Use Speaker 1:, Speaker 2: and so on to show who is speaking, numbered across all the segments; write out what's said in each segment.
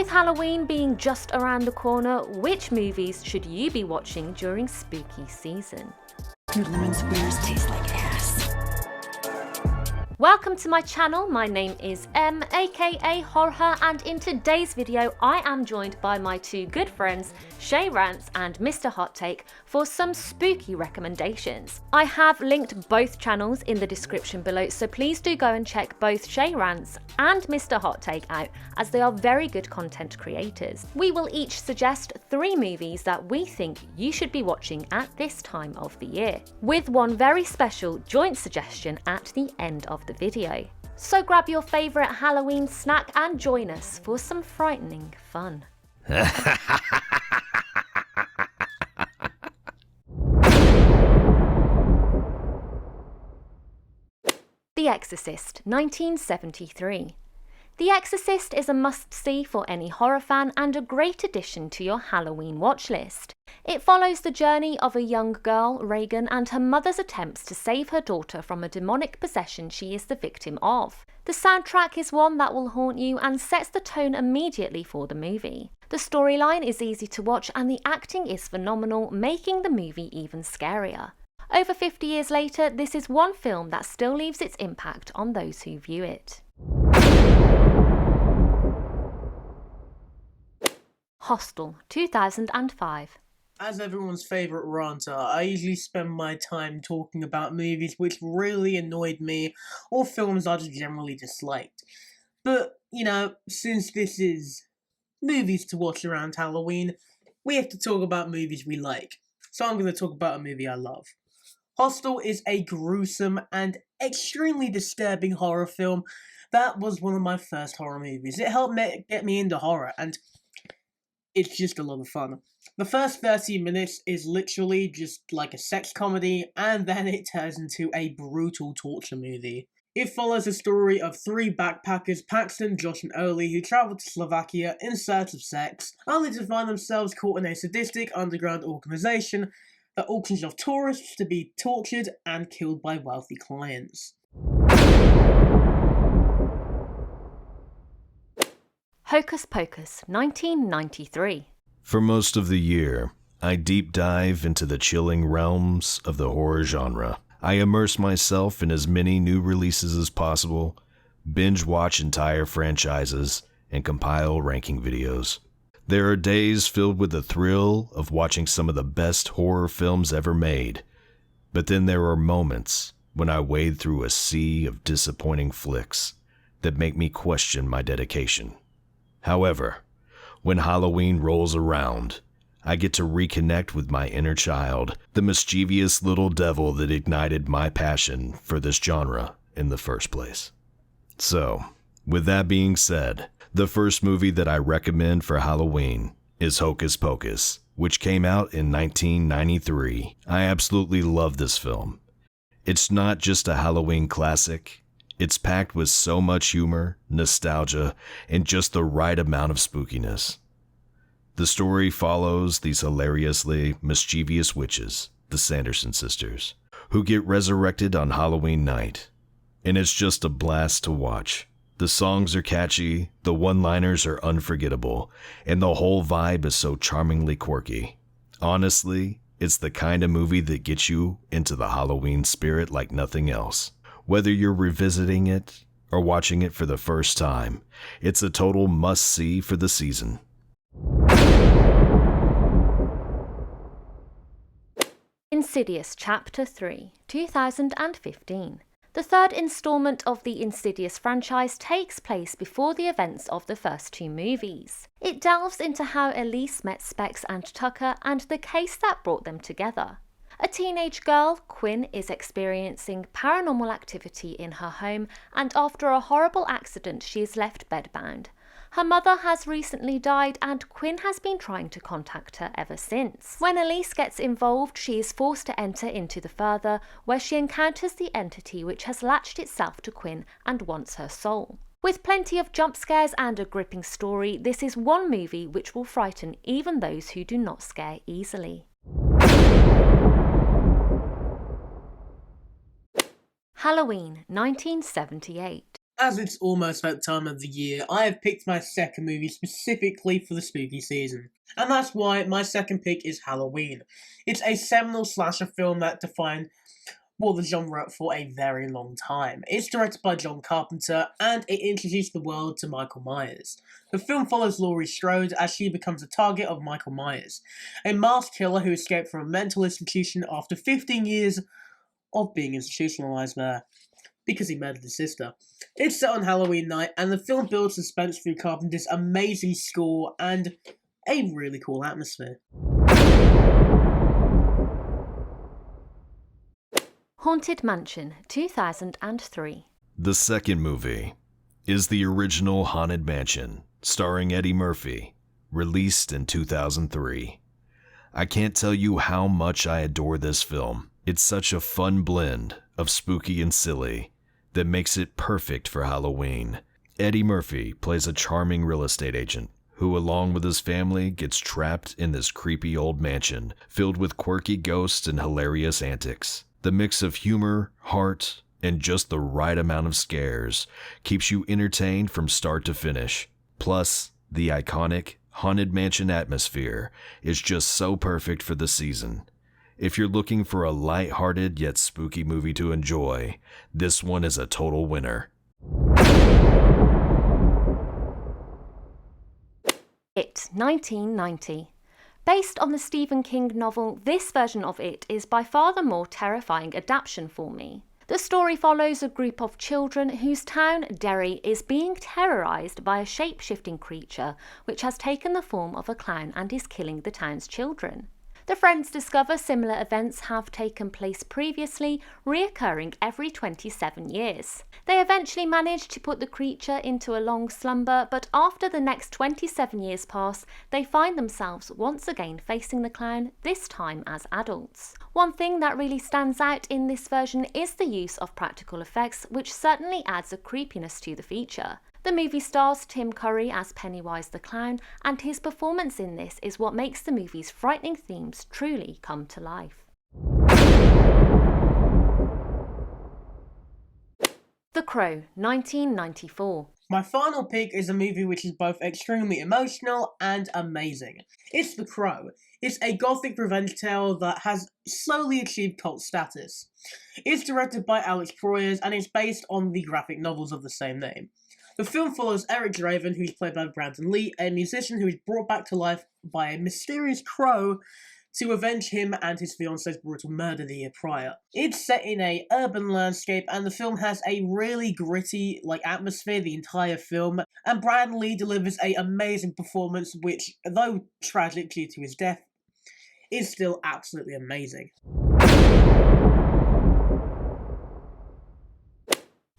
Speaker 1: With Halloween being just around the corner, which movies should you be watching during spooky season?
Speaker 2: Your lemon squares taste like ass.
Speaker 1: Welcome to my channel, my name is Em, aka Horror, and in today's video I am joined by my two good friends, Shay Rants and Mr. Hot Take, for some spooky recommendations. I have linked both channels in the description below, so please do go and check both Shay Rants and Mr. Hot Take out, as they are very good content creators. We will each suggest 3 movies that we think you should be watching at this time of the year, with one very special joint suggestion at the end of the video. So grab your favourite Halloween snack and join us for some frightening fun. The Exorcist, 1973. The Exorcist is a must-see for any horror fan and a great addition to your Halloween watch list. It follows the journey of a young girl, Regan, and her mother's attempts to save her daughter from a demonic possession she is the victim of. The soundtrack is one that will haunt you and sets the tone immediately for the movie. The storyline is easy to watch and the acting is phenomenal, making the movie even scarier. Over 50 years later, this is one film that still leaves its impact on those who view it. Hostel, 2005.
Speaker 3: As everyone's favourite ranter, I usually spend my time talking about movies which really annoyed me or films I just generally disliked. But, since this is movies to watch around Halloween, we have to talk about movies we like. So I'm going to talk about a movie I love. Hostel is a gruesome and extremely disturbing horror film that was one of my first horror movies. It helped get me into horror, and it's just a lot of fun. The first 30 minutes is literally just like a sex comedy, and then it turns into a brutal torture movie. It follows the story of 3 backpackers, Paxton, Josh and Oli, who travel to Slovakia in search of sex, only to find themselves caught in a sadistic underground organization that auctions off tourists to be tortured and killed by wealthy clients.
Speaker 1: Hocus Pocus, 1993.
Speaker 4: For most of the year, I deep dive into the chilling realms of the horror genre. I immerse myself in as many new releases as possible, binge watch entire franchises, and compile ranking videos. There are days filled with the thrill of watching some of the best horror films ever made, but then there are moments when I wade through a sea of disappointing flicks that make me question my dedication. However, when Halloween rolls around, I get to reconnect with my inner child, the mischievous little devil that ignited my passion for this genre in the first place. So, with that being said, the first movie that I recommend for Halloween is Hocus Pocus, which came out in 1993. I absolutely love this film. It's not just a Halloween classic. It's packed with so much humor, nostalgia, and just the right amount of spookiness. The story follows these hilariously mischievous witches, the Sanderson sisters, who get resurrected on Halloween night. And it's just a blast to watch. The songs are catchy, the one-liners are unforgettable, and the whole vibe is so charmingly quirky. Honestly, it's the kind of movie that gets you into the Halloween spirit like nothing else. Whether you're revisiting it or watching it for the first time, it's a total must-see for the season.
Speaker 1: Insidious Chapter 3, 2015. The third installment of the Insidious franchise takes place before the events of the first 2 movies. It delves into how Elise met Specs and Tucker and the case that brought them together. A teenage girl, Quinn, is experiencing paranormal activity in her home, and after a horrible accident she is left bedbound. Her mother has recently died and Quinn has been trying to contact her ever since. When Elise gets involved, she is forced to enter into the Further, where she encounters the entity which has latched itself to Quinn and wants her soul. With plenty of jump scares and a gripping story, this is one movie which will frighten even those who do not scare easily. Halloween, 1978.
Speaker 3: As it's almost that time of the year, I have picked my second movie specifically for the spooky season. And that's why my second pick is Halloween. It's a seminal slasher film that defined the genre for a very long time. It's directed by John Carpenter, and it introduced the world to Michael Myers. The film follows Laurie Strode as she becomes a target of Michael Myers, a masked killer who escaped from a mental institution after 15 years of being institutionalized there, because he murdered his sister. It's set on Halloween night, and the film builds suspense through Carpenter's amazing score and a really cool atmosphere.
Speaker 1: Haunted Mansion, 2003.
Speaker 4: The second movie is the original Haunted Mansion, starring Eddie Murphy, released in 2003. I can't tell you how much I adore this film. It's such a fun blend of spooky and silly that makes it perfect for Halloween. Eddie Murphy plays a charming real estate agent who, along with his family, gets trapped in this creepy old mansion filled with quirky ghosts and hilarious antics. The mix of humor, heart, and just the right amount of scares keeps you entertained from start to finish. Plus, the iconic Haunted Mansion atmosphere is just so perfect for the season. If you're looking for a light-hearted yet spooky movie to enjoy, this one is a total winner.
Speaker 1: It, 1990. Based on the Stephen King novel, this version of It is by far the more terrifying adaptation for me. The story follows a group of children whose town, Derry, is being terrorised by a shape-shifting creature which has taken the form of a clown and is killing the town's children. The friends discover similar events have taken place previously, reoccurring every 27 years. They eventually manage to put the creature into a long slumber, but after the next 27 years pass, they find themselves once again facing the clown, this time as adults. One thing that really stands out in this version is the use of practical effects, which certainly adds a creepiness to the feature. The movie stars Tim Curry as Pennywise the Clown, and his performance in this is what makes the movie's frightening themes truly come to life. The Crow, 1994.
Speaker 3: My final pick is a movie which is both extremely emotional and amazing. It's The Crow. It's a gothic revenge tale that has slowly achieved cult status. It's directed by Alex Proyas and is based on the graphic novels of the same name. The film follows Eric Draven, who's played by Brandon Lee, a musician who is brought back to life by a mysterious crow to avenge him and his fiance's brutal murder the year prior. It's set in a urban landscape, and the film has a really gritty atmosphere the entire film, and Brandon Lee delivers an amazing performance which, though tragic due to his death, is still absolutely amazing.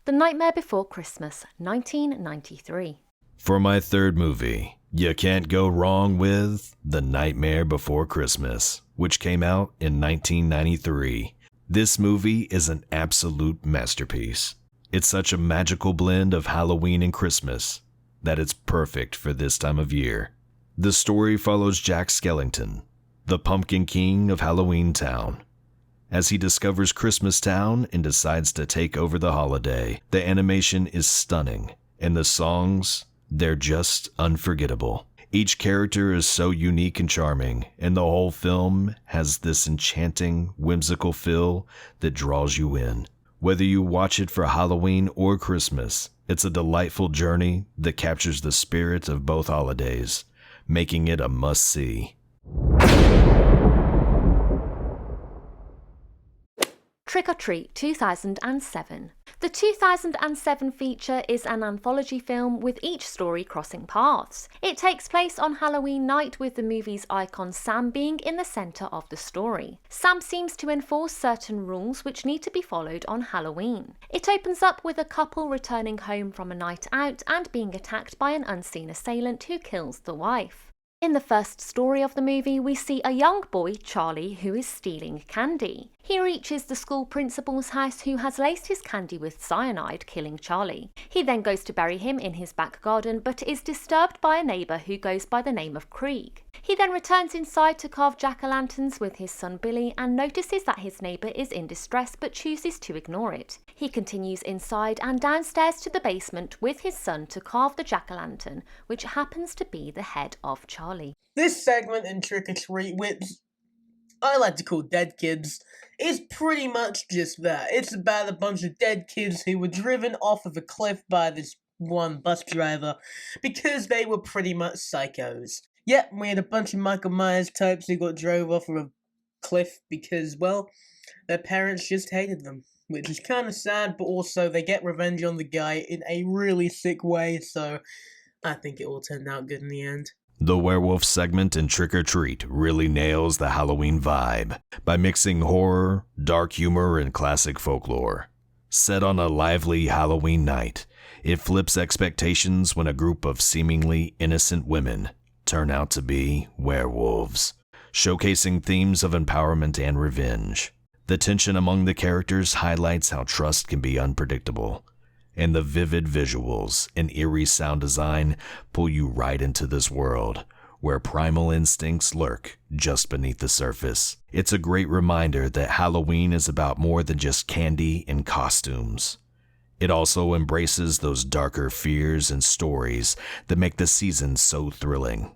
Speaker 1: The Nightmare Before Christmas, 1993.
Speaker 4: For my third movie, you can't go wrong with The Nightmare Before Christmas, which came out in 1993. This movie is an absolute masterpiece. It's such a magical blend of Halloween and Christmas that it's perfect for this time of year. The story follows Jack Skellington, the Pumpkin King of Halloween Town, as he discovers Christmas Town and decides to take over the holiday. The animation is stunning, and the songs, they're just unforgettable. Each character is so unique and charming, and the whole film has this enchanting, whimsical feel that draws you in. Whether you watch it for Halloween or Christmas, it's a delightful journey that captures the spirit of both holidays, making it a must-see.
Speaker 1: Trick or Treat, 2007. The 2007 feature is an anthology film with each story crossing paths. It takes place on Halloween night, with the movie's icon Sam being in the centre of the story. Sam seems to enforce certain rules which need to be followed on Halloween. It opens up with a couple returning home from a night out and being attacked by an unseen assailant who kills the wife. In the first story of the movie, we see a young boy, Charlie, who is stealing candy. He reaches the school principal's house, who has laced his candy with cyanide, killing Charlie. He then goes to bury him in his back garden, but is disturbed by a neighbour who goes by the name of Krieg. He then returns inside to carve jack-o'-lanterns with his son Billy and notices that his neighbour is in distress but chooses to ignore it. He continues inside and downstairs to the basement with his son to carve the jack-o'-lantern, which happens to be the head of Charlie.
Speaker 3: This segment in Trick or Treat, which I like to call Dead Kids, is pretty much just that. It's about a bunch of dead kids who were driven off of a cliff by this one bus driver because they were pretty much psychos. Yep, we had a bunch of Michael Myers types who got drove off of a cliff because, well, their parents just hated them. Which is kind of sad, but also they get revenge on the guy in a really sick way, so I think it all turned out good in the end.
Speaker 4: The werewolf segment in Trick or Treat really nails the Halloween vibe by mixing horror, dark humor, and classic folklore. Set on a lively Halloween night, it flips expectations when a group of seemingly innocent women turn out to be werewolves, showcasing themes of empowerment and revenge. The tension among the characters highlights how trust can be unpredictable, and the vivid visuals and eerie sound design pull you right into this world where primal instincts lurk just beneath the surface. It's a great reminder that Halloween is about more than just candy and costumes. It also embraces those darker fears and stories that make the season so thrilling,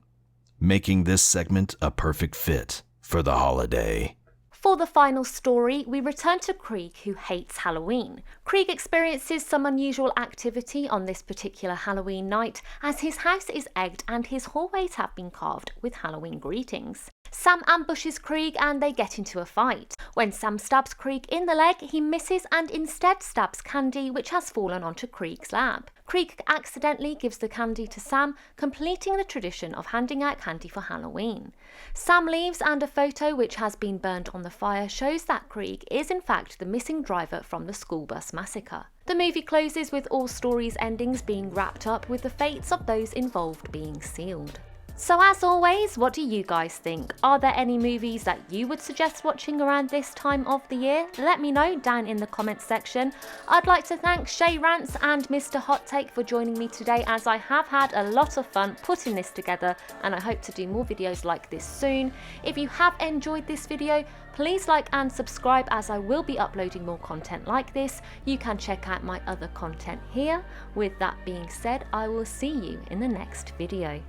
Speaker 4: making this segment a perfect fit for the holiday.
Speaker 1: For the final story, we return to Krieg, who hates Halloween. Krieg experiences some unusual activity on this particular Halloween night, as his house is egged and his hallways have been carved with Halloween greetings. Sam ambushes Krieg and they get into a fight. When Sam stabs Krieg in the leg, he misses and instead stabs Candy, which has fallen onto Krieg's lap. Krieg accidentally gives the candy to Sam, completing the tradition of handing out candy for Halloween. Sam leaves and a photo which has been burned on the fire shows that Krieg is in fact the missing driver from the school bus massacre. The movie closes with all stories' endings being wrapped up with the fates of those involved being sealed. So as always, what do you guys think? Are there any movies that you would suggest watching around this time of the year? Let me know down in the comments section. I'd like to thank Shay Rants and Mr. Hot Take for joining me today, as I have had a lot of fun putting this together and I hope to do more videos like this soon. If you have enjoyed this video, please like and subscribe, as I will be uploading more content like this. You can check out my other content here. With that being said, I will see you in the next video.